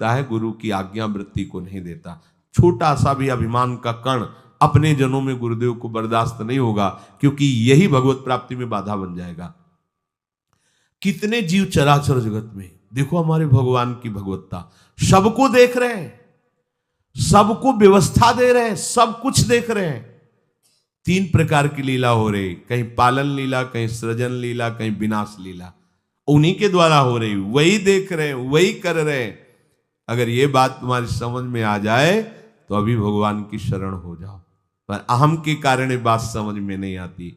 है, गुरु की आज्ञावृत्ति को नहीं देता। छोटा सा भी अभिमान का कण अपने जनों में गुरुदेव को बर्दाश्त नहीं होगा, क्योंकि यही भगवत प्राप्ति में बाधा बन जाएगा। कितने जीव चराचर जगत में देखो हमारे भगवान की भगवत्ता, सबको देख रहे हैं, सबको व्यवस्था दे रहे हैं, सब कुछ देख रहे हैं। 3 प्रकार की लीला हो रही, कहीं पालन लीला, कहीं सृजन लीला, कहीं विनाश लीला, उन्हीं के द्वारा हो रही, वही देख रहे हैं, वही कर रहे हैं। अगर ये बात तुम्हारी समझ में आ जाए तो अभी भगवान की शरण हो जाओ, पर अहम के कारण ये बात समझ में नहीं आती।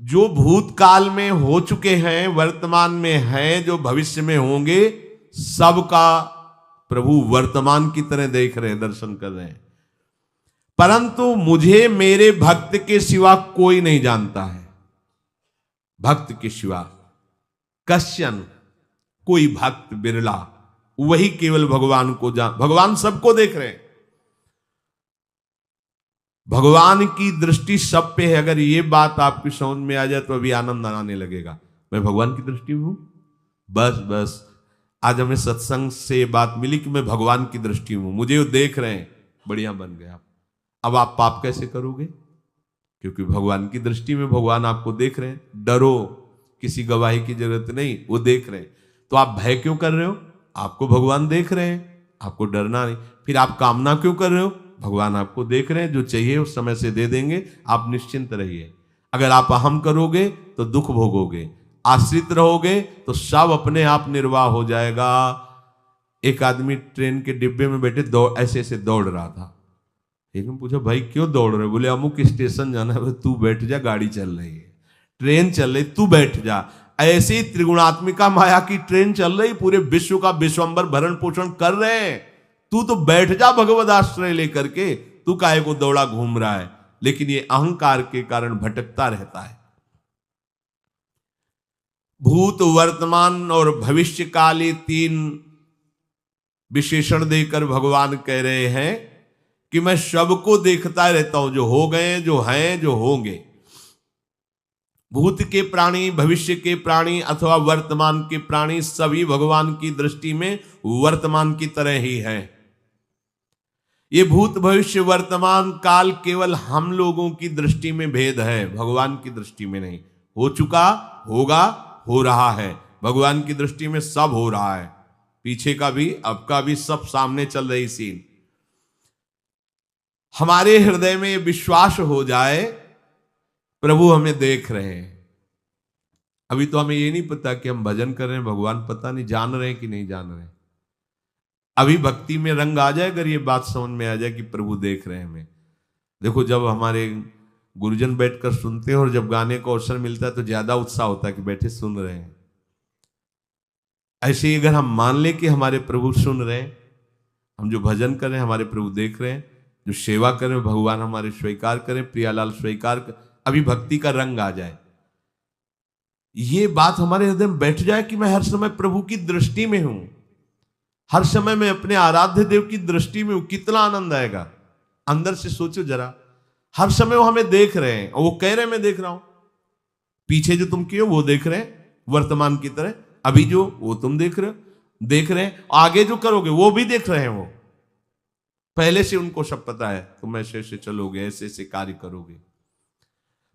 जो भूतकाल में हो चुके हैं, वर्तमान में हैं, जो भविष्य में होंगे, सबका प्रभु वर्तमान की तरह देख रहे हैं, दर्शन कर रहे हैं। परंतु मुझे मेरे भक्त के सिवा कोई नहीं जानता है। भक्त के सिवा कश्यन, कोई भक्त बिरला, वही केवल भगवान को भगवान सबको देख रहे हैं, भगवान की दृष्टि सब पे है। अगर ये बात आपकी समझ में आ जाए तो अभी आनंद आने लगेगा। मैं भगवान की दृष्टि में हूं, बस आज हमें सत्संग से बात मिली कि मैं भगवान की दृष्टि में हूं, मुझे वो देख रहे हैं, बढ़िया बन गया। अब आप पाप कैसे करोगे? क्योंकि भगवान की दृष्टि में भगवान आपको देख रहे हैं। डरो, किसी गवाही की जरूरत नहीं, वो देख रहे हैं। तो आप भय क्यों कर रहे हो? आपको भगवान देख रहे हैं, आपको डरना नहीं। फिर आप कामना क्यों कर रहे हो? भगवान आपको देख रहे हैं, जो चाहिए उस समय से दे देंगे, आप निश्चिंत रहिए। अगर आप अहम करोगे तो दुख भोगोगे, आश्रित रहोगे तो सब अपने आप निर्वाह हो जाएगा। एक आदमी ट्रेन के डिब्बे में बैठे ऐसे ऐसे दौड़ रहा था। एक ने पूछा, भाई क्यों दौड़ रहे? बोले अमुक स्टेशन जाना है। तू बैठ जा, गाड़ी चल रही है, ट्रेन चल रही, तू बैठ जा। ऐसी त्रिगुणात्मिका माया की ट्रेन चल रही, पूरे विश्व का विश्वंबर भरण पोषण कर रहे हैं, तू तो बैठ जा भगवद आश्रय लेकर के, तू काहे को दौड़ा घूम रहा है? लेकिन ये अहंकार के कारण भटकता रहता है। भूत, वर्तमान और भविष्य काल, ये 3 विशेषण देकर भगवान कह रहे हैं कि मैं सबको देखता रहता हूं, जो हो गए, जो हैं, जो होंगे। भूत के प्राणी, भविष्य के प्राणी अथवा वर्तमान के प्राणी, सभी भगवान की दृष्टि में वर्तमान की तरह ही है। ये भूत, भविष्य, वर्तमान काल केवल हम लोगों की दृष्टि में भेद है, भगवान की दृष्टि में नहीं। हो चुका, होगा, हो रहा है, भगवान की दृष्टि में सब हो रहा है। पीछे का भी, अब का भी, सब सामने चल रही सीन। हमारे हृदय में विश्वास हो जाए प्रभु हमें देख रहे हैं। अभी तो हमें ये नहीं पता कि हम भजन कर रहे हैं, भगवान पता नहीं जान रहे हैं कि नहीं जान रहे हैं। अभी भक्ति में रंग आ जाए, अगर ये बात समझ में आ जाए कि प्रभु देख रहे हैं हमें। देखो, जब हमारे गुरुजन बैठकर सुनते हैं और जब गाने को अवसर मिलता है तो ज्यादा उत्साह होता है कि बैठे सुन रहे हैं। ऐसे ही अगर हम मान लें कि हमारे प्रभु सुन रहे हैं, हम जो भजन कर रहे हैं हमारे प्रभु देख रहे हैं, जो सेवा कर रहे हैं भगवान हमारे स्वीकार करें, प्रियालाल स्वीकार कर, अभी भक्ति का रंग आ जाए, ये बात हमारे हृदय में बैठ जाए कि मैं हर समय प्रभु की दृष्टि में हूं, हर समय मैं अपने आराध्य देव की दृष्टि में हूं, कितना आनंद आएगा। अंदर से सोचो जरा, हर समय वो हमें देख रहे हैं और वो कह रहे हैं मैं देख रहा हूं। पीछे जो तुम किए वो देख रहे हैं वर्तमान की तरह, अभी जो वो तुम देख रहे हैं, आगे जो करोगे वो भी देख रहे हैं। वो पहले से उनको सब पता है, तुम ऐसे ऐसे चलोगे, ऐसे ऐसे कार्य करोगे।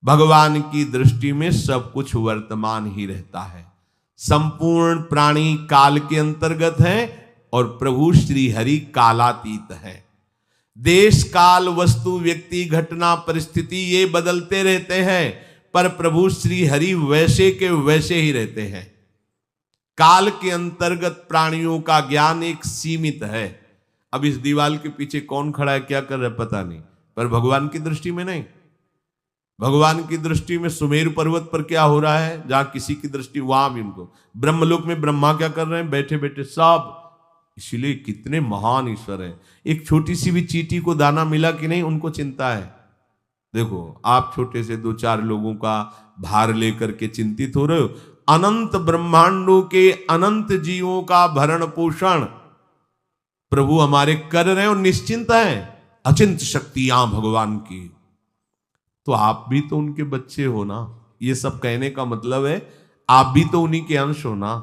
भगवान की दृष्टि में सब कुछ वर्तमान ही रहता है। संपूर्ण प्राणी काल के अंतर्गत है और प्रभु श्री हरि कालातीत है। देश, काल, वस्तु, व्यक्ति, घटना, परिस्थिति ये बदलते रहते हैं, पर प्रभु श्री हरि वैसे के वैसे ही रहते हैं। काल के अंतर्गत प्राणियों का ज्ञान एक सीमित है। अब इस दीवार के पीछे कौन खड़ा है, क्या कर रहा है, पता नहीं, पर भगवान की दृष्टि में नहीं। भगवान की दृष्टि में सुमेरु पर्वत पर क्या हो रहा है, जहां किसी की दृष्टि, वहां भी उनको, ब्रह्मलोक में ब्रह्मा क्या कर रहे हैं, बैठे बैठे सब। इसलिए कितने महान ईश्वर हैं। एक छोटी सी भी चींटी को दाना मिला कि नहीं, उनको चिंता है। देखो, आप छोटे से 2-4 लोगों का भार लेकर के चिंतित हो रहे हो, अनंत ब्रह्मांडों के अनंत जीवों का भरण पोषण प्रभु हमारे कर रहे हैं और निश्चिंत हैं। अचिंत शक्तियां भगवान की, तो आप भी तो उनके बच्चे हो ना। ये सब कहने का मतलब है आप भी तो उन्हीं के अंश हो ना।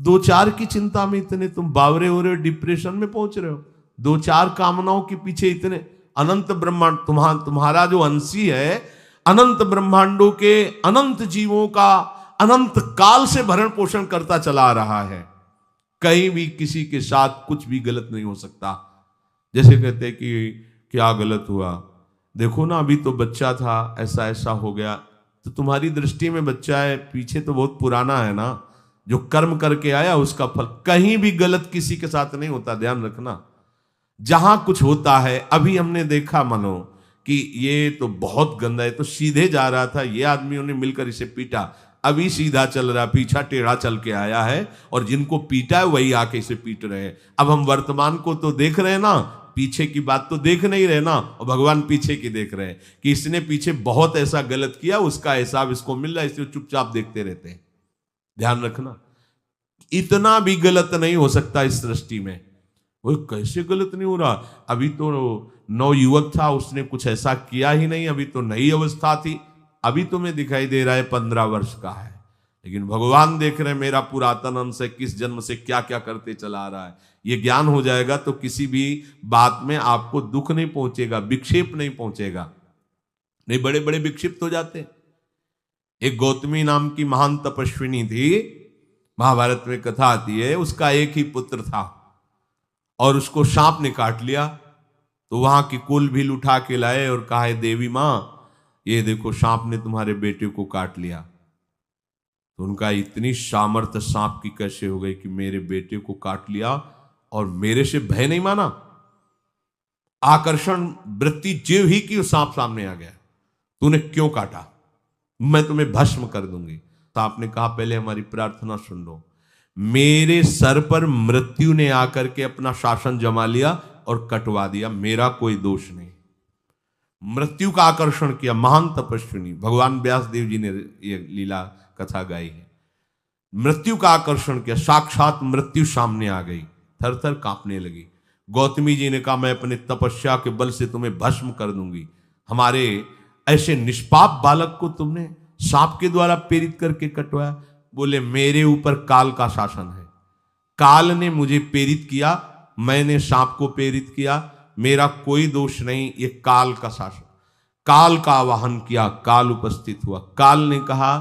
दो चार की चिंता में इतने तुम बावरे हो रहे हो, डिप्रेशन में पहुंच रहे हो, दो चार कामनाओं के पीछे इतने। अनंत ब्रह्मांड तुम्हारा जो अंशी है, अनंत ब्रह्मांडों के अनंत जीवों का अनंत काल से भरण पोषण करता चला रहा है। कहीं भी किसी के साथ कुछ भी गलत नहीं हो सकता। जैसे कहते हैं कि क्या गलत हुआ, देखो ना अभी तो बच्चा था, ऐसा ऐसा हो गया, तो तुम्हारी दृष्टि में बच्चा है, पीछे तो बहुत पुराना है ना, जो कर्म करके आया उसका फल। कहीं भी गलत किसी के साथ नहीं होता, ध्यान रखना। जहां कुछ होता है, अभी हमने देखा मानो कि ये तो बहुत गंदा है, तो सीधे जा रहा था, ये आदमियों ने मिलकर इसे पीटा, अभी सीधा चल रहा, पीछा टेढ़ा चल के आया है, और जिनको पीटा है वही आके इसे पीट रहे हैं। अब हम वर्तमान को तो देख रहे हैं ना, पीछे की बात तो देख नहीं रहे ना, और भगवान पीछे की देख रहे हैं कि इसने पीछे बहुत ऐसा गलत किया, उसका हिसाब इसको मिल रहा है, इसलिए चुपचाप देखते रहते हैं। ध्यान रखना, इतना भी गलत नहीं हो सकता इस सृष्टि में। वो कैसे गलत नहीं हो रहा, अभी तो नौ युवक था, उसने कुछ ऐसा किया ही नहीं, अभी तो नई अवस्था थी, अभी तुम्हें दिखाई दे रहा है 15 वर्ष का है, लेकिन भगवान देख रहे हैं मेरा पुरातन अंश है, किस जन्म से क्या क्या करते चला रहा है। ये ज्ञान हो जाएगा तो किसी भी बात में आपको दुख नहीं पहुंचेगा, विक्षेप नहीं पहुंचेगा। नहीं, बड़े बड़े विक्षिप्त हो जाते। एक गौतमी नाम की महान तपस्विनी थी, महाभारत में कथा आती है, उसका एक ही पुत्र था और उसको सांप ने काट लिया। तो वहां की कुल भी उठा के लाए और कहा, देवी मां ये देखो सांप ने तुम्हारे बेटे को काट लिया। तो उनका इतनी सामर्थ्य सांप की कैसे हो गई कि मेरे बेटे को काट लिया और मेरे से भय नहीं माना। आकर्षण वृत्ति जीव ही की, सांप सामने आ गया, तूने क्यों काटा, मैं तुम्हें भस्म कर दूंगी। सांप ने कहा, पहले हमारी प्रार्थना सुन लो। मेरे सर पर मृत्यु ने आकर के अपना शासन जमा लिया और कटवा दिया, मेरा कोई दोष नहीं। मृत्यु का आकर्षण किया, महान तपस्विनी, भगवान व्यास देव जी ने ये लीला कथा गाई है। मृत्यु का आकर्षण किया, साक्षात मृत्यु सामने आ गई, थर थर कांपने लगी। गौतमी जी ने कहा, मैं अपने तपस्या के बल से तुम्हें भस्म कर दूंगी। हमारे ऐसे निष्पाप बालक को तुमने सांप के द्वारा प्रेरित करके कटवाया। बोले, मेरे ऊपर काल का शासन है, काल ने मुझे प्रेरित किया, मैंने सांप को प्रेरित किया, मेरा कोई दोष नहीं, ये काल का शासन। काल का आवाहन किया, काल उपस्थित हुआ। काल ने कहा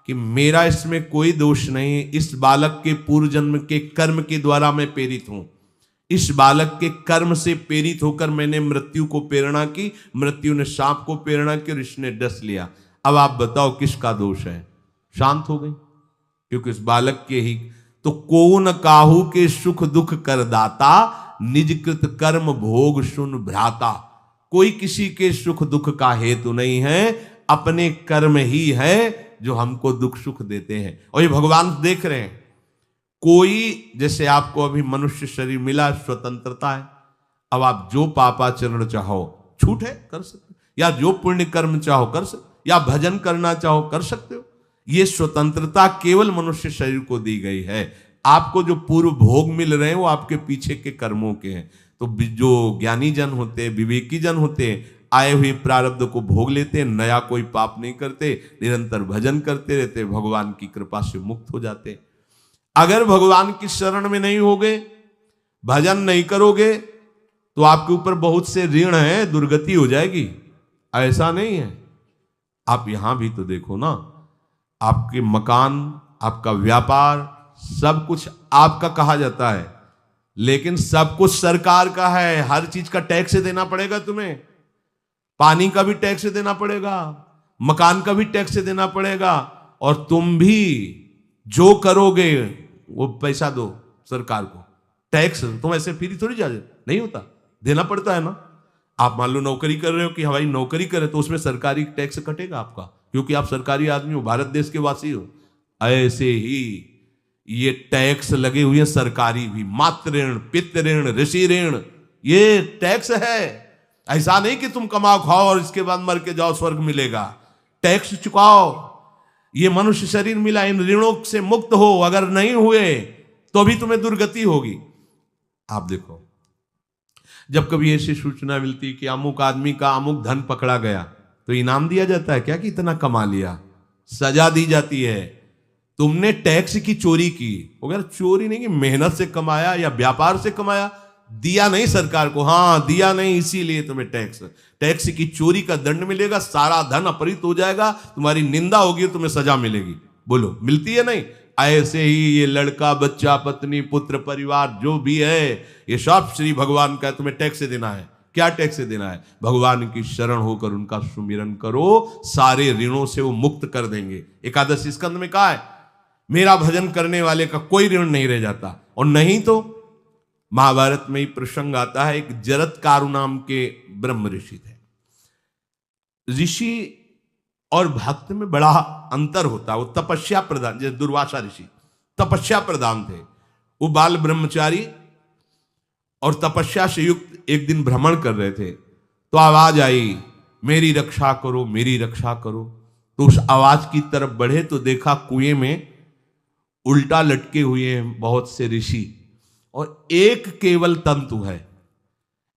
कि मेरा इसमें कोई दोष नहीं, इस बालक के पूर्व जन्म के कर्म के द्वारा मैं प्रेरित हूं। इस बालक के कर्म से प्रेरित होकर मैंने मृत्यु को प्रेरणा की, मृत्यु ने सांप को प्रेरणा की और इसने डस लिया। अब आप बताओ किसका दोष है? शांत हो गई, क्योंकि इस बालक के ही तो कौन काहू के सुख दुख कर दाता, निजकृत कर्म भोग सुन भ्राता। कोई किसी के सुख दुख का हेतु नहीं है, अपने कर्म ही है जो हमको दुख सुख देते हैं। और ये भगवान देख रहे हैं। कोई, जैसे आपको अभी मनुष्य शरीर मिला, स्वतंत्रता है, अब आप जो पापाचरण चाहो छूट है कर सकते, या जो पुण्य कर्म चाहो कर सकते, या भजन करना चाहो कर सकते हो। ये स्वतंत्रता केवल मनुष्य शरीर को दी गई है। आपको जो पूर्व भोग मिल रहे हैं वो आपके पीछे के कर्मों के हैं। तो जो ज्ञानी जन होते हैं, विवेकी जन होते हैं, आए हुए प्रारब्ध को भोग लेते हैं, नया कोई पाप नहीं करते, निरंतर भजन करते रहते, भगवान की कृपा से मुक्त हो जाते। अगर भगवान की शरण में नहीं होगे, भजन नहीं करोगे, तो आपके ऊपर बहुत से ऋण है, दुर्गति हो जाएगी। ऐसा नहीं है। आप यहां भी तो देखो ना, आपके मकान, आपका व्यापार, सब कुछ आपका कहा जाता है, लेकिन सब कुछ सरकार का है। हर चीज का टैक्स देना पड़ेगा तुम्हें, पानी का भी टैक्स देना पड़ेगा, मकान का भी टैक्स देना पड़ेगा, और तुम भी जो करोगे वो पैसा दो सरकार को। टैक्स तुम ऐसे फ्री थोड़ी जा, नहीं होता, देना पड़ता है ना। आप मान लो नौकरी कर रहे हो कि हवाई नौकरी करे, तो उसमें सरकारी टैक्स कटेगा आपका, क्योंकि आप सरकारी आदमी हो, भारत देश के वासी हो। ऐसे ही ये टैक्स लगे हुए हैं सरकारी भी, मातृ ऋण, पितृ ऋण, ऋषि ऋण, ये टैक्स है। ऐसा नहीं कि तुम कमाओ खाओ और इसके बाद मर के जाओ स्वर्ग मिलेगा। टैक्स चुकाओ। ये मनुष्य शरीर मिला, इन ऋणों से मुक्त हो। अगर नहीं हुए तो भी तुम्हें दुर्गति होगी। आप देखो, जब कभी ऐसी सूचना मिलती कि अमुक आदमी का अमुक धन पकड़ा गया, तो इनाम दिया जाता है क्या कि इतना कमा लिया? सजा दी जाती है तुमने टैक्स की चोरी की, वो कह रहा चोरी नहीं की, मेहनत से कमाया या व्यापार से कमाया, दिया नहीं सरकार को, हाँ दिया नहीं इसीलिए तुम्हें टैक्स की चोरी का दंड मिलेगा, सारा धन अपहृत हो जाएगा, तुम्हारी निंदा होगी, तुम्हें सजा मिलेगी। बोलो मिलती है नहीं? ऐसे ही ये लड़का बच्चा पत्नी पुत्र परिवार जो भी है, ये सब श्री भगवान का तुम्हें टैक्स देना है। क्या टैक्स देना है? भगवान की शरण होकर उनका सुमिरन करो, सारे ऋणों से वो मुक्त कर देंगे। एकादशी स्कंद में कहा है मेरा भजन करने वाले का कोई ऋण नहीं रह जाता। और नहीं तो महाभारत में ही प्रसंग आता है, एक जरत्कारु नाम के ब्रह्म ऋषि थे। ऋषि और भक्त में बड़ा अंतर होता है। वो तपस्या प्रधान, जैसे दुर्वासा ऋषि तपस्या प्रधान थे, वो बाल ब्रह्मचारी और तपस्या से युक्त एक दिन भ्रमण कर रहे थे, तो आवाज आई मेरी रक्षा करो मेरी रक्षा करो। तो उस आवाज की तरफ बढ़े तो देखा कुएं में उल्टा लटके हुए हैं बहुत से ऋषि, और एक केवल तंतु है,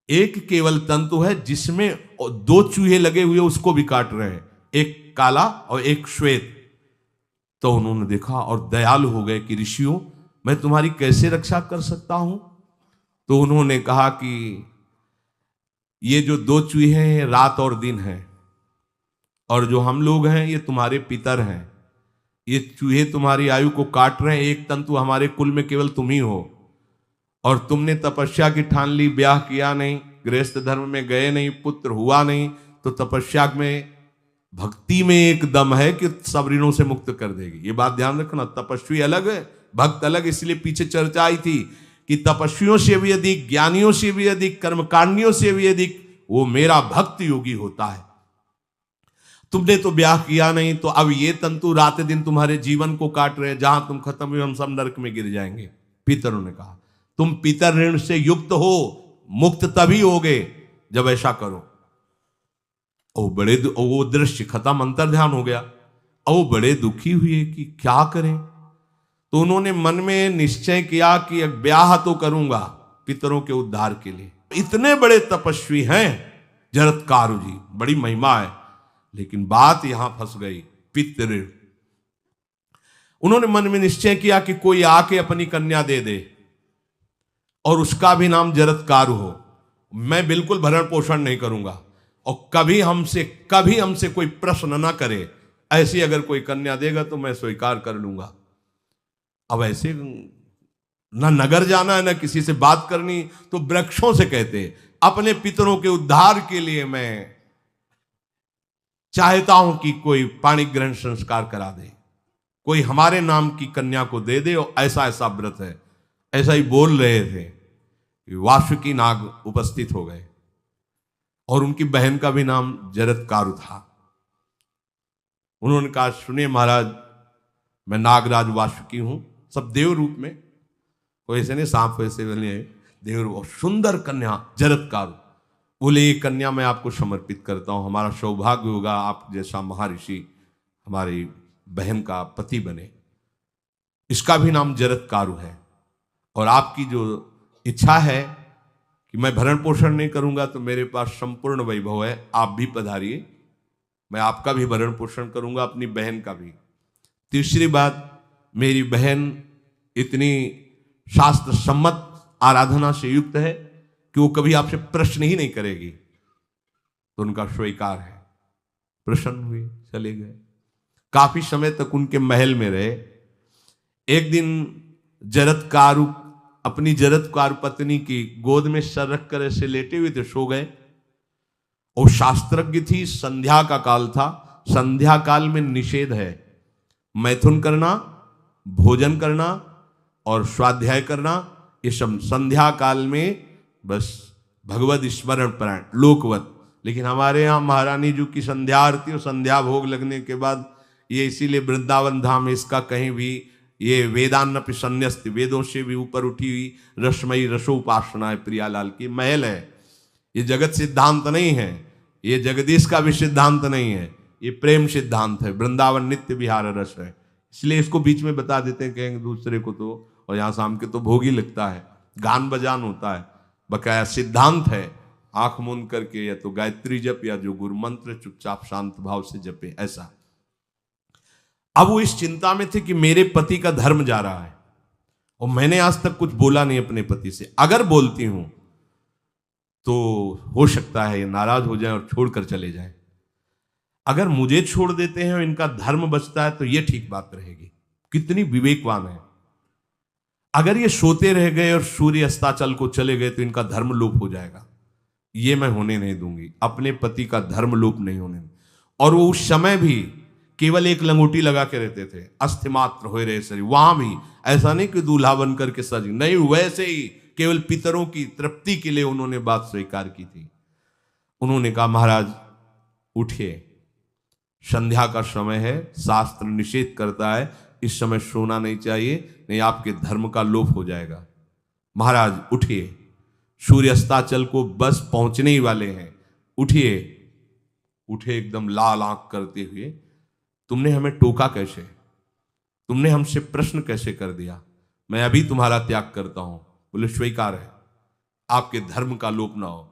एक केवल तंतु है जिसमें दो चूहे लगे हुए उसको भी काट रहे हैं, एक काला और एक श्वेत। तो उन्होंने देखा और दयालु हो गए कि ऋषियों मैं तुम्हारी कैसे रक्षा कर सकता हूं। तो उन्होंने कहा कि ये जो दो चूहे हैं रात और दिन हैं, और जो हम लोग हैं ये तुम्हारे पितर हैं, ये चूहे तुम्हारी आयु को काट रहे हैं, एक तंतु हमारे कुल में केवल तुम ही हो, और तुमने तपस्या की ठान ली, ब्याह किया नहीं, गृहस्थ धर्म में गए नहीं, पुत्र हुआ नहीं, तो तपस्या में भक्ति में एक दम है कि सब ऋणों से मुक्त कर देगी। ये बात ध्यान रखना, तपस्वी अलग है भक्त अलग। इसलिए पीछे चर्चा आई थी कि तपस्वियों से भी अधिक, ज्ञानियों से भी अधिक, कर्मकांडियों से भी अधिक वो मेरा भक्त योगी होता है। तुमने तो ब्याह किया नहीं, तो अब ये तंतु रात दिन तुम्हारे जीवन को काट रहे हैं, जहां तुम खत्म हुए हम सब नरक में गिर जाएंगे। पितरों ने कहा तुम पितर ऋण से युक्त हो, मुक्त तभी होगे जब ऐसा करो। वो दृश्य खत्म, अंतर ध्यान हो गया। और वो बड़े दुखी हुए कि क्या करें। तो उन्होंने मन में निश्चय किया कि ब्याह तो करूंगा पितरों के उद्धार के लिए। इतने बड़े तपस्वी हैं जरत्कारु जी, बड़ी महिमा है, लेकिन बात यहां फंस गई, पितृ। उन्होंने मन में निश्चय किया कि कोई आके अपनी कन्या दे दे और उसका भी नाम जरत्कारु हो, मैं बिल्कुल भरण पोषण नहीं करूंगा, और कभी हमसे कोई प्रश्न ना करे, ऐसी अगर कोई कन्या देगा तो मैं स्वीकार कर लूंगा। अब ऐसे ना नगर जाना है ना किसी से बात करनी, तो वृक्षों से कहते अपने पितरों के उद्धार के लिए मैं चाहता हूं कि कोई पाणी ग्रहण संस्कार करा दे, कोई हमारे नाम की कन्या को दे दे, और ऐसा ऐसा व्रत है। ऐसा ही बोल रहे थे कि वासुकी नाग उपस्थित हो गए, और उनकी बहन का भी नाम जरत्कारु था। उन्होंने कहा सुनिए महाराज, मैं नागराज वासुकी हूं, सब देव रूप में, कोई ऐसे नहीं सांप वैसे बने, देव रूप, सुंदर कन्या जरत्कारु। बोले ये कन्या मैं आपको समर्पित करता हूं, हमारा सौभाग्य होगा आप जैसा महर्षि हमारी बहन का पति बने। इसका भी नाम जरत्कारु है, और आपकी जो इच्छा है कि मैं भरण पोषण नहीं करूंगा तो मेरे पास संपूर्ण वैभव है, आप भी पधारिए, मैं आपका भी भरण पोषण करूंगा, अपनी बहन का भी। तीसरी बात, मेरी बहन इतनी शास्त्र सम्मत आराधना से युक्त है कि वो कभी आपसे प्रश्न ही नहीं करेगी, तो उनका स्वीकार है। प्रसन्न हुए, चले गए। काफी समय तक उनके महल में रहे। एक दिन जरत्कारु अपनी जरत्कारु पत्नी की गोद में सर रख कर ऐसे लेटे हुए थे, सो गए। और शास्त्रज्ञ थी, संध्या का काल था, संध्या काल में निषेध है मैथुन करना, भोजन करना और स्वाध्याय करना, ये सब संध्या काल में बस भगवत स्मरण प्राण लोकवत। लेकिन हमारे यहाँ महारानी जी की संध्या आरती और संध्या भोग लगने के बाद, ये इसीलिए वृंदावन धाम इसका कहीं भी ये वेदान्नपि संन्यस्त, वेदों से भी ऊपर उठी हुई रसमयी रसोपासना है, प्रियालाल की महल है। ये जगत सिद्धांत नहीं है, ये जगदीश का भी सिद्धांत नहीं है, ये प्रेम सिद्धांत है। वृंदावन नित्य विहार रस है, इसलिए इसको बीच में बता देते हैं, कहेंगे दूसरे को तो, और यहाँ शाम के तो भोग ही लगता है, गान बजान होता है, बकाया सिद्धांत है। आंख मूंद करके या तो गायत्री जप या जो गुरु मंत्र चुपचाप शांत भाव से जपे, ऐसा। अब वो इस चिंता में थे कि मेरे पति का धर्म जा रहा है और मैंने आज तक कुछ बोला नहीं अपने पति से, अगर बोलती हूं तो हो सकता है ये नाराज हो जाए और छोड़कर चले जाए। अगर मुझे छोड़ देते हैं और इनका धर्म बचता है तो ये ठीक बात रहेगी। कितनी विवेकवान है। अगर ये सोते रह गए और सूर्य अस्ताचल को चले गए तो इनका धर्म लोप हो जाएगा। ये मैं होने नहीं दूंगी, अपने पति का धर्म लोप नहीं होने दूंगी। और वो उस समय भी केवल एक लंगोटी लगा के रहते थे, अस्थि मात्र हो रहे शरीर। वहां भी ऐसा नहीं कि दूल्हा बन करके सज, नहीं, वैसे ही केवल पितरों की तृप्ति के लिए उन्होंने बात स्वीकार की थी। उन्होंने कहा महाराज उठिए, संध्या का समय है, शास्त्र निषेध करता है इस समय सोना नहीं चाहिए, नहीं आपके धर्म का लोप हो जाएगा। महाराज उठिए, सूर्य अस्ताचल को बस पहुंचने ही वाले हैं, उठिए। उठे एकदम लाल आंख करते हुए, तुमने हमें टोका कैसे, तुमने हमसे प्रश्न कैसे कर दिया, मैं अभी तुम्हारा त्याग करता हूं। बोले स्वीकार है, आपके धर्म का लोप ना हो।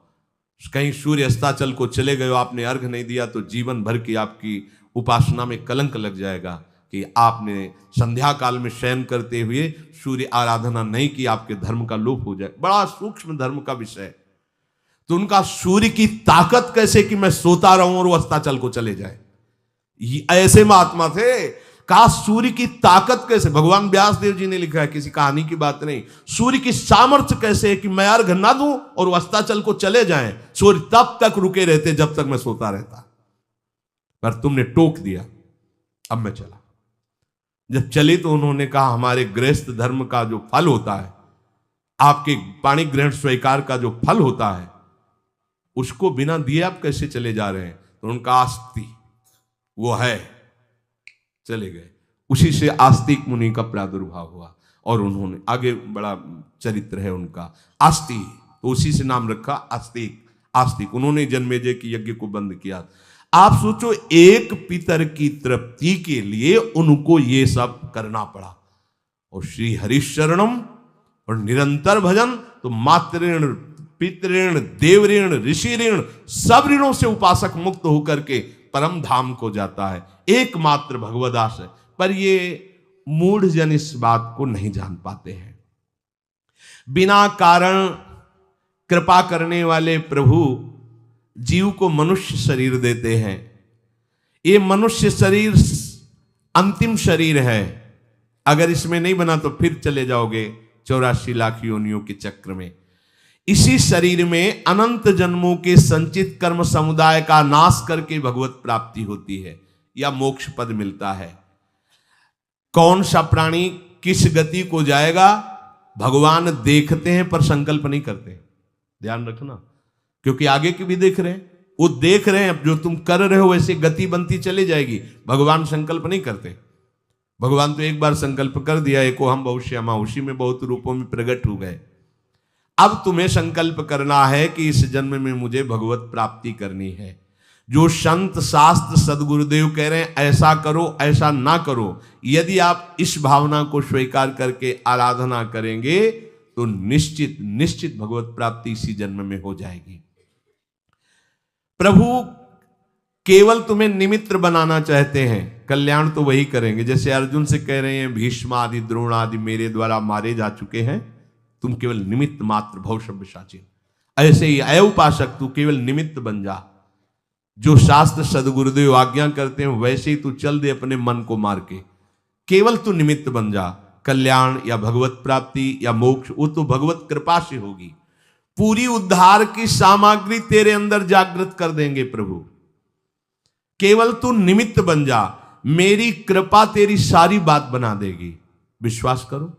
कहीं सूर्य अस्ताचल को चले गए, आपने अर्घ नहीं दिया तो जीवन भर की आपकी उपासना में कलंक लग जाएगा कि आपने संध्या काल में शयन करते हुए सूर्य आराधना नहीं की, आपके धर्म का लोप हो जाए। बड़ा सूक्ष्म धर्म का विषय। तो उनका सूर्य की ताकत कैसे कि मैं सोता रहूं और वो अस्ताचल को चले जाए, ऐसे महात्मा थे। कहा सूर्य की ताकत कैसे, भगवान व्यास देव जी ने लिखा है, किसी कहानी की बात नहीं। सूर्य की सामर्थ्य कैसे है कि मैं अर्घ ना दूं और वो अस्ताचल को चले जाएं, सूर्य तब तक रुके रहते जब तक मैं सोता रहता, पर तुमने टोक दिया, अब मैं चला। जब चले तो उन्होंने कहा हमारे गृहस्थ धर्म का जो फल होता है, आपके पाणी ग्रहण स्वीकार का जो फल होता है, उसको बिना दिए आप कैसे चले जा रहे हैं। तो उनका आस्ति वो है, चले गए। उसी से आस्तिक मुनि का प्रादुर्भाव हुआ और उन्होंने आगे बड़ा चरित्र है उनका, आस्ति, तो उसी से नाम रखा आस्तिक। आस्तिक उन्होंने जन्मेजय की यज्ञ को बंद किया। आप सोचो, एक पितर की तृप्ति के लिए उनको ये सब करना पड़ा। और श्री हरिशरणम और निरंतर भजन, तो मातृण पितृण देवऋण ऋषि ऋण सब ऋणों से उपासक मुक्त होकर के परम धाम को जाता है। एकमात्र भगवदास है, पर ये मूढ़ जन इस बात को नहीं जान पाते हैं। बिना कारण कृपा करने वाले प्रभु जीव को मनुष्य शरीर देते हैं। ये मनुष्य शरीर अंतिम शरीर है, अगर इसमें नहीं बना तो फिर चले जाओगे 84 लाख योनियों के चक्र में। इसी शरीर में अनंत जन्मों के संचित कर्म समुदाय का नाश करके भगवत प्राप्ति होती है या मोक्ष पद मिलता है। कौन सा प्राणी किस गति को जाएगा भगवान देखते हैं पर संकल्प नहीं करते, ध्यान रखना, क्योंकि आगे की भी देख रहे हैं। वो देख रहे हैं अब जो तुम कर रहे हो वैसे गति बनती चली जाएगी, भगवान संकल्प नहीं करते। भगवान तो एक बार संकल्प कर दिया, एको हम बहुश्यामा, उसी में बहुत रूपों में प्रकट हो गए। अब तुम्हें संकल्प करना है कि इस जन्म में मुझे भगवत प्राप्ति करनी है। जो संत शास्त्र सदगुरुदेव कह रहे हैं ऐसा करो ऐसा ना करो, यदि आप इस भावना को स्वीकार करके आराधना करेंगे तो निश्चित निश्चित भगवत प्राप्ति इसी जन्म में हो जाएगी। प्रभु केवल तुम्हें निमित्त बनाना चाहते हैं, कल्याण तो वही करेंगे। जैसे अर्जुन से कह रहे हैं भीष्म आदि द्रोण आदि मेरे द्वारा मारे जा चुके हैं, तुम केवल निमित्त मात्र भव सव्यसाचिन। ऐसे ही अय उपासक तू केवल निमित्त बन जा, जो शास्त्र सदगुरुदेव आज्ञा करते हैं वैसे ही तू चल दे अपने मन को मार के, केवल तू निमित्त बन जा। कल्याण या भगवत प्राप्ति या मोक्ष वो तो भगवत कृपा से होगी। पूरी उद्धार की सामग्री तेरे अंदर जागृत कर देंगे प्रभु, केवल तू निमित्त बन जा, मेरी कृपा तेरी सारी बात बना देगी। विश्वास करो,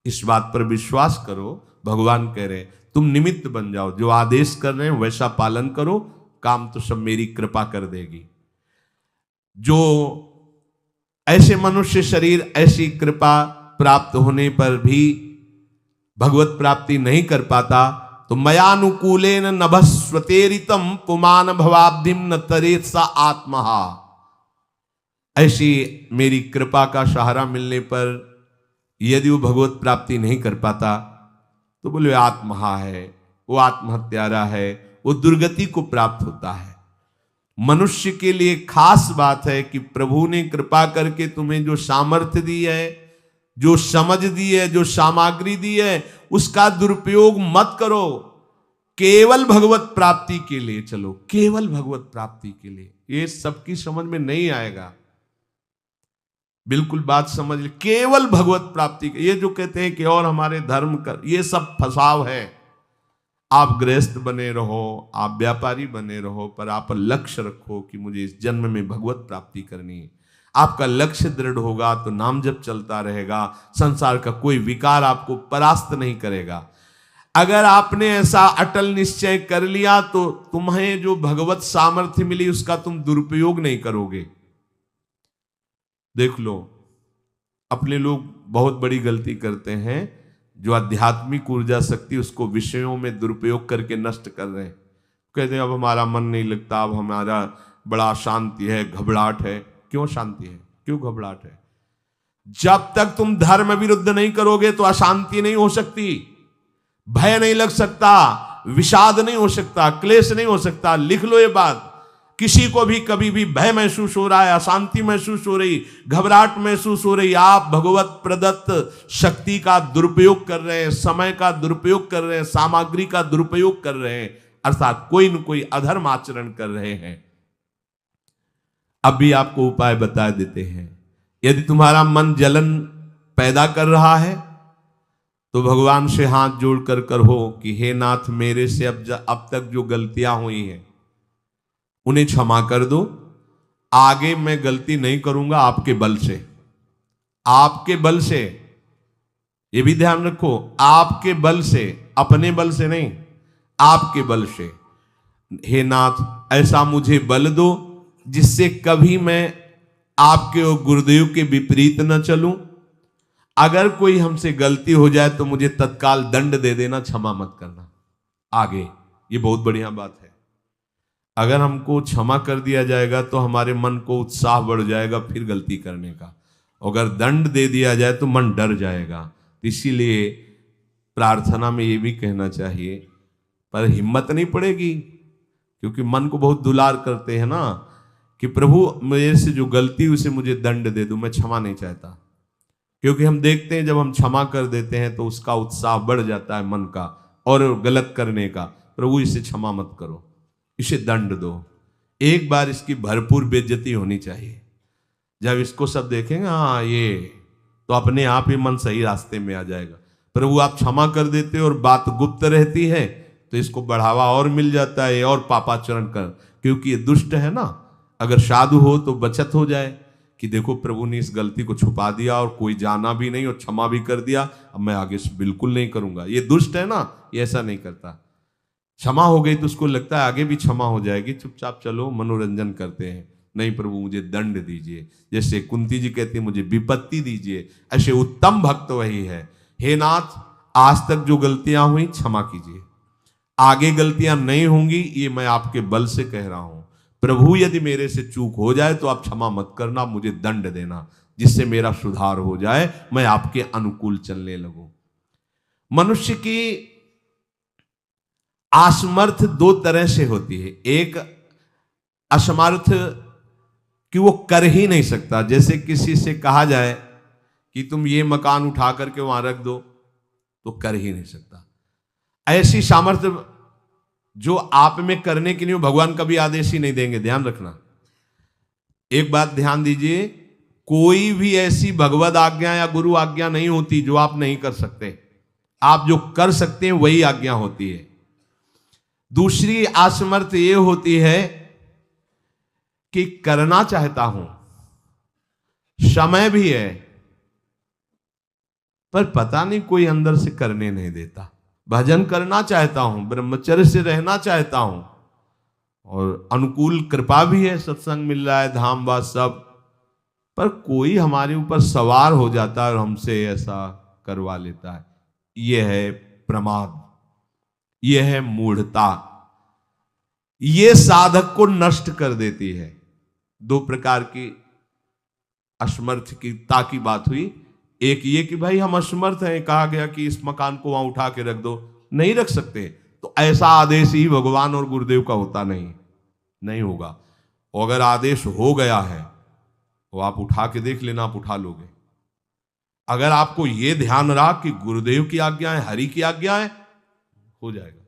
इस बात पर विश्वास करो। भगवान कह रहे तुम निमित्त बन जाओ, जो आदेश कर रहे हैं वैसा पालन करो, काम तो सब मेरी कृपा कर देगी। जो ऐसे मनुष्य शरीर ऐसी कृपा प्राप्त होने पर भी भगवत प्राप्ति नहीं कर पाता, तो मयानुकूलेन नभस्वतेरितम पुमान भवाब्धिम न तरेत सा आत्महा। ऐसी मेरी कृपा का सहारा मिलने पर यदि वो भगवत प्राप्ति नहीं कर पाता तो बोले आत्महा है, वो आत्महत्यारा है, वो दुर्गति को प्राप्त होता है। मनुष्य के लिए खास बात है कि प्रभु ने कृपा करके तुम्हें जो सामर्थ्य दी है, जो समझ दी है, जो सामग्री दी है, उसका दुरुपयोग मत करो। केवल भगवत प्राप्ति के लिए चलो, केवल भगवत प्राप्ति के लिए। ये सबकी समझ में नहीं आएगा, बिल्कुल बात समझ ले। केवल भगवत प्राप्ति के, ये जो कहते हैं कि और हमारे धर्म कर, ये सब फसाव है। आप गृहस्थ बने रहो, आप व्यापारी बने रहो, पर आप लक्ष्य रखो कि मुझे इस जन्म में भगवत प्राप्ति करनी है। आपका लक्ष्य दृढ़ होगा तो नाम जप चलता रहेगा, संसार का कोई विकार आपको परास्त नहीं करेगा। अगर आपने ऐसा अटल निश्चय कर लिया तो तुम्हें जो भगवत सामर्थ्य मिली उसका तुम दुरुपयोग नहीं करोगे। देख लो, अपने लोग बहुत बड़ी गलती करते हैं, जो आध्यात्मिक ऊर्जा शक्ति उसको विषयों में दुरुपयोग करके नष्ट कर रहे हैं। कहते हैं अब हमारा मन नहीं लगता, अब हमारा बड़ा शांति है, घबराहट है। क्यों शांति है, क्यों घबराहट है? जब तक तुम धर्म विरुद्ध नहीं करोगे तो अशांति नहीं हो सकती, भय नहीं लग सकता, विषाद नहीं हो सकता, क्लेश नहीं हो सकता। लिख लो ये बात। किसी को भी कभी भी भय महसूस हो रहा है, अशांति महसूस हो रही, घबराहट महसूस हो रही, आप भगवत प्रदत्त शक्ति का दुरुपयोग कर रहे हैं, समय का दुरुपयोग कर रहे हैं, सामग्री का दुरुपयोग कर रहे हैं, अर्थात कोई न कोई अधर्म आचरण कर रहे हैं। अब भी आपको उपाय बता देते हैं। यदि तुम्हारा मन जलन पैदा कर रहा है तो भगवान से हाथ जोड़ कर कहो कि हे नाथ, मेरे से अब तक जो गलतियां हुई हैं उन्हें क्षमा कर दो। आगे मैं गलती नहीं करूंगा आपके बल से, आपके बल से। ये भी ध्यान रखो, आपके बल से, अपने बल से नहीं, आपके बल से। हे नाथ, ऐसा मुझे बल दो जिससे कभी मैं आपके और गुरुदेव के विपरीत न चलूं। अगर कोई हमसे गलती हो जाए तो मुझे तत्काल दंड दे देना, क्षमा मत करना। आगे ये बहुत बढ़िया बात है। अगर हमको क्षमा कर दिया जाएगा तो हमारे मन को उत्साह बढ़ जाएगा फिर गलती करने का। अगर दंड दे दिया जाए तो मन डर जाएगा। इसीलिए प्रार्थना में ये भी कहना चाहिए, पर हिम्मत नहीं पड़ेगी, क्योंकि मन को बहुत दुलार करते हैं ना, कि प्रभु मेरे से जो गलती उसे मुझे दंड दे दो, मैं क्षमा नहीं चाहता। क्योंकि हम देखते हैं जब हम क्षमा कर देते हैं तो उसका उत्साह बढ़ जाता है मन का और गलत करने का। प्रभु इसे क्षमा मत करो, इसे दंड दो। एक बार इसकी भरपूर बेइज्जती होनी चाहिए। जब इसको सब देखेंगे हाँ ये, तो अपने आप ही मन सही रास्ते में आ जाएगा। प्रभु आप क्षमा कर देते और बात गुप्त रहती है तो इसको बढ़ावा और मिल जाता है और पापाचरण कर, क्योंकि ये दुष्ट है ना। अगर साधु हो तो बचत हो जाए कि देखो प्रभु ने इस गलती को छुपा दिया और कोई जाना भी नहीं और क्षमा भी कर दिया, अब मैं आगे से बिल्कुल नहीं करूंगा। ये दुष्ट है ना, ये ऐसा नहीं करता। क्षमा हो गई तो उसको लगता है आगे भी क्षमा हो जाएगी, चुपचाप चलो मनोरंजन करते हैं। नहीं प्रभु मुझे दंड दीजिए, जैसे कुंती जी कहती है मुझे विपत्ति दीजिए, ऐसे उत्तम भक्त वही है। हे नाथ, आज तक जो गलतियां हुई क्षमा कीजिए, आगे गलतियां नहीं होंगी, ये मैं आपके बल से कह रहा हूं। प्रभु यदि मेरे से चूक हो जाए तो आप क्षमा मत करना, मुझे दंड देना, जिससे मेरा सुधार हो जाए, मैं आपके अनुकूल चलने लगूं। मनुष्य की असमर्थ दो तरह से होती है। एक असमर्थ कि वो कर ही नहीं सकता, जैसे किसी से कहा जाए कि तुम ये मकान उठा करके वहां रख दो, तो कर ही नहीं सकता। ऐसी सामर्थ्य जो आप में करने के लिए भगवान कभी आदेश ही नहीं देंगे, ध्यान रखना। एक बात ध्यान दीजिए, कोई भी ऐसी भगवद आज्ञा या गुरु आज्ञा नहीं होती जो आप नहीं कर सकते। आप जो कर सकते हैं वही आज्ञा होती है। दूसरी असमर्थ ये होती है कि करना चाहता हूं, समय भी है, पर पता नहीं कोई अंदर से करने नहीं देता। भजन करना चाहता हूं, ब्रह्मचर्य से रहना चाहता हूं, और अनुकूल कृपा भी है, सत्संग मिल रहा है, धाम वास सब, पर कोई हमारे ऊपर सवार हो जाता है और हमसे ऐसा करवा लेता है। यह है प्रमाद, यह है मूढ़ता। यह साधक को नष्ट कर देती है। दो प्रकार की असमर्थता की बात हुई। एक ये कि भाई हम असमर्थ हैं, कहा गया कि इस मकान को वहां उठा के रख दो, नहीं रख सकते, तो ऐसा आदेश ही भगवान और गुरुदेव का होता नहीं होगा। और अगर आदेश हो गया है तो आप उठा के देख लेना, आप उठा लोगे। अगर आपको यह ध्यान रहा कि गुरुदेव की आज्ञा है, हरि की आज्ञा है, हो जाएगा।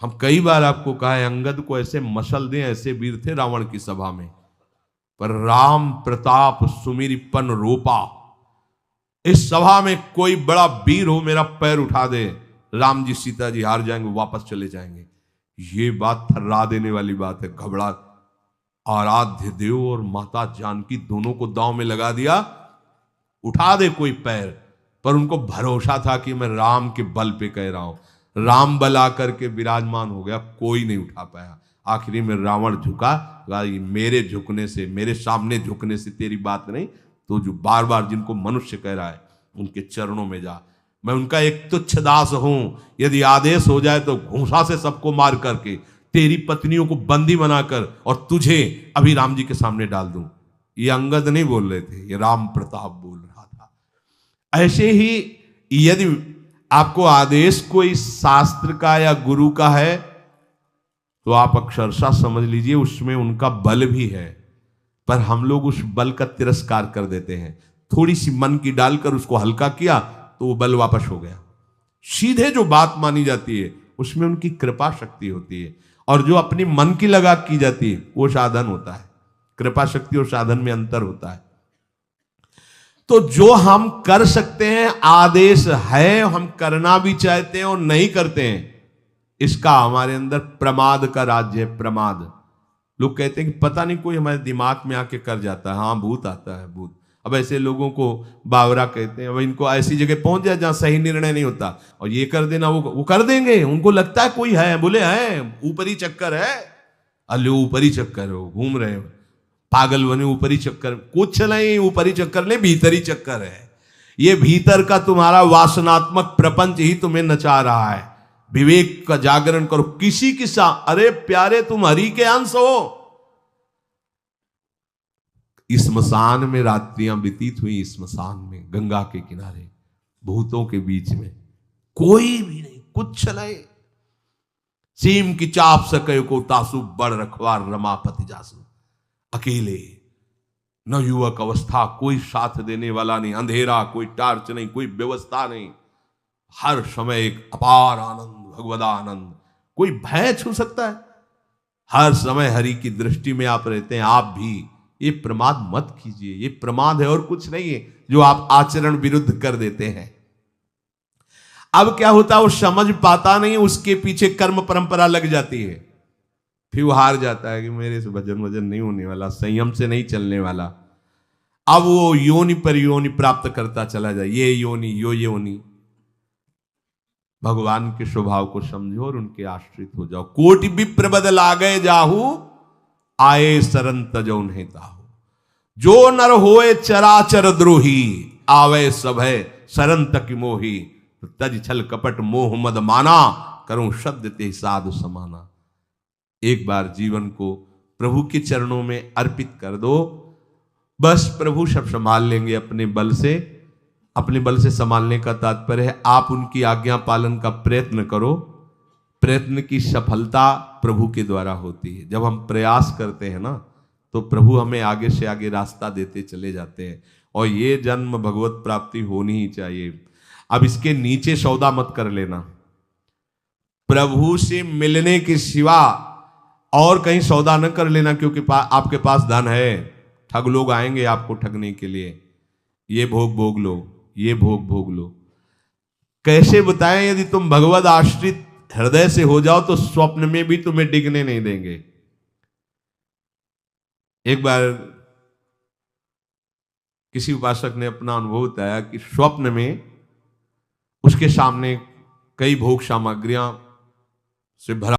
हम कई बार आपको कहा है, अंगद को ऐसे मसल दें, ऐसे वीर थे रावण की सभा में, पर राम प्रताप सुमिरपन रोपा। इस सभा में कोई बड़ा वीर हो, मेरा पैर उठा दे, राम जी सीता जी हार जाएंगे, वापस चले जाएंगे। ये बात थर्रा देने वाली बात है। घबरा, आराध्य देव और माता जानकी दोनों को दांव में लगा दिया, उठा दे कोई पैर। पर उनको भरोसा था कि मैं राम के बल पे कह रहा हूं। राम बल आकर के विराजमान हो गया, कोई नहीं उठा पाया। आखिरी में रावण झुका, मेरे झुकने से, मेरे सामने झुकने से तेरी बात नहीं, तो जो बार बार जिनको मनुष्य कह रहा है उनके चरणों में जा। मैं उनका एक तुच्छ दास हूं, यदि आदेश हो जाए तो घूंसा से सबको मार करके तेरी पत्नियों को बंदी बनाकर और तुझे अभी राम जी के सामने डाल दूं। ये अंगद नहीं बोल रहे थे, ये राम प्रताप बोल रहा था। ऐसे ही यदि आपको आदेश कोई शास्त्र का या गुरु का है तो आप अक्षरशः समझ लीजिए उसमें उनका बल भी है, पर हम लोग उस बल का तिरस्कार कर देते हैं। थोड़ी सी मन की डालकर उसको हल्का किया तो वो बल वापस हो गया। सीधे जो बात मानी जाती है उसमें उनकी कृपा शक्ति होती है, और जो अपनी मन की लगा की जाती है वो साधन होता है। कृपा शक्ति और साधन में अंतर होता है। तो जो हम कर सकते हैं, आदेश है, हम करना भी चाहते हैं और नहीं करते हैं, इसका हमारे अंदर प्रमाद का राज्य है। प्रमाद। लोग कहते हैं कि पता नहीं कोई हमारे दिमाग में आके कर जाता है। हाँ, भूत आता है, भूत। अब ऐसे लोगों को बावरा कहते हैं। अब इनको ऐसी जगह पहुंच जाए जहां सही निर्णय नहीं होता, और ये कर देना वो कर देंगे। उनको लगता है कोई है, बोले है, ऊपरी चक्कर है। अल्ले ऊपरी चक्कर हो, घूम रहे हो, पागल बने, ऊपरी चक्कर। कुछ नहीं, ऊपरी चक्कर नहीं, भीतरी चक्कर है। ये भीतर का तुम्हारा वासनात्मक प्रपंच ही तुम्हें नचा रहा है। विवेक का जागरण करो। किसी की अरे प्यारे, तुम हरि के अंश हो। स्मशान में रात्रियां व्यतीत हुई, स्मशान में, गंगा के किनारे, भूतों के बीच में, कोई भी नहीं, कुछ नहीं। सीम की चाप सके को तासु बड़ रखवार रमापति जासु। अकेले, न युवक अवस्था, कोई साथ देने वाला नहीं, अंधेरा, कोई टार्च नहीं, कोई व्यवस्था नहीं। हर समय एक अपार आनंद, भगवदानंद। कोई भय छू सकता है? हर समय हरि की दृष्टि में आप रहते हैं। आप भी ये प्रमाद मत कीजिए। ये प्रमाद है और कुछ नहीं है, जो आप आचरण विरुद्ध कर देते हैं। अब क्या होता है, वो समझ पाता नहीं, उसके पीछे कर्म परंपरा लग जाती है। फिर वो हार जाता है कि मेरे से भजन वजन नहीं होने वाला, संयम से नहीं चलने वाला। अब वो योनि पर योनि प्राप्त करता चला जाए, ये योनि, यो योनि। भगवान के स्वभाव को समझो और उनके आश्रित हो जाओ। कोटि विप्र बदल आ गए जाहू, आए सरन तजो नहीं ताहू। जो नर होए चराचर द्रोही, आवे सभय सरन तक मोही। तज छल कपट मोह मद माना, करूं शब्द ते साधु समाना। एक बार जीवन को प्रभु के चरणों में अर्पित कर दो, बस प्रभु सब संभाल लेंगे अपने बल से। अपने बल से संभालने का तात्पर्य है आप उनकी आज्ञा पालन का प्रयत्न करो। प्रयत्न की सफलता प्रभु के द्वारा होती है। जब हम प्रयास करते हैं ना, तो प्रभु हमें आगे से आगे रास्ता देते चले जाते हैं, और ये जन्म भगवत प्राप्ति होनी ही चाहिए। अब इसके नीचे सौदा मत कर लेना। प्रभु से मिलने के सिवा और कहीं सौदा न कर लेना, क्योंकि आपके पास धन है। ठग लोग आएंगे आपको ठगने के लिए। ये भोग भोग लो, ये भोग भोग लो। कैसे बताएं? यदि तुम भगवत आश्रित हृदय से हो जाओ तो स्वप्न में भी तुम्हें डिगने नहीं देंगे। एक बार किसी उपासक ने अपना अनुभव बताया कि स्वप्न में उसके सामने कई भोग सामग्रियां से भरा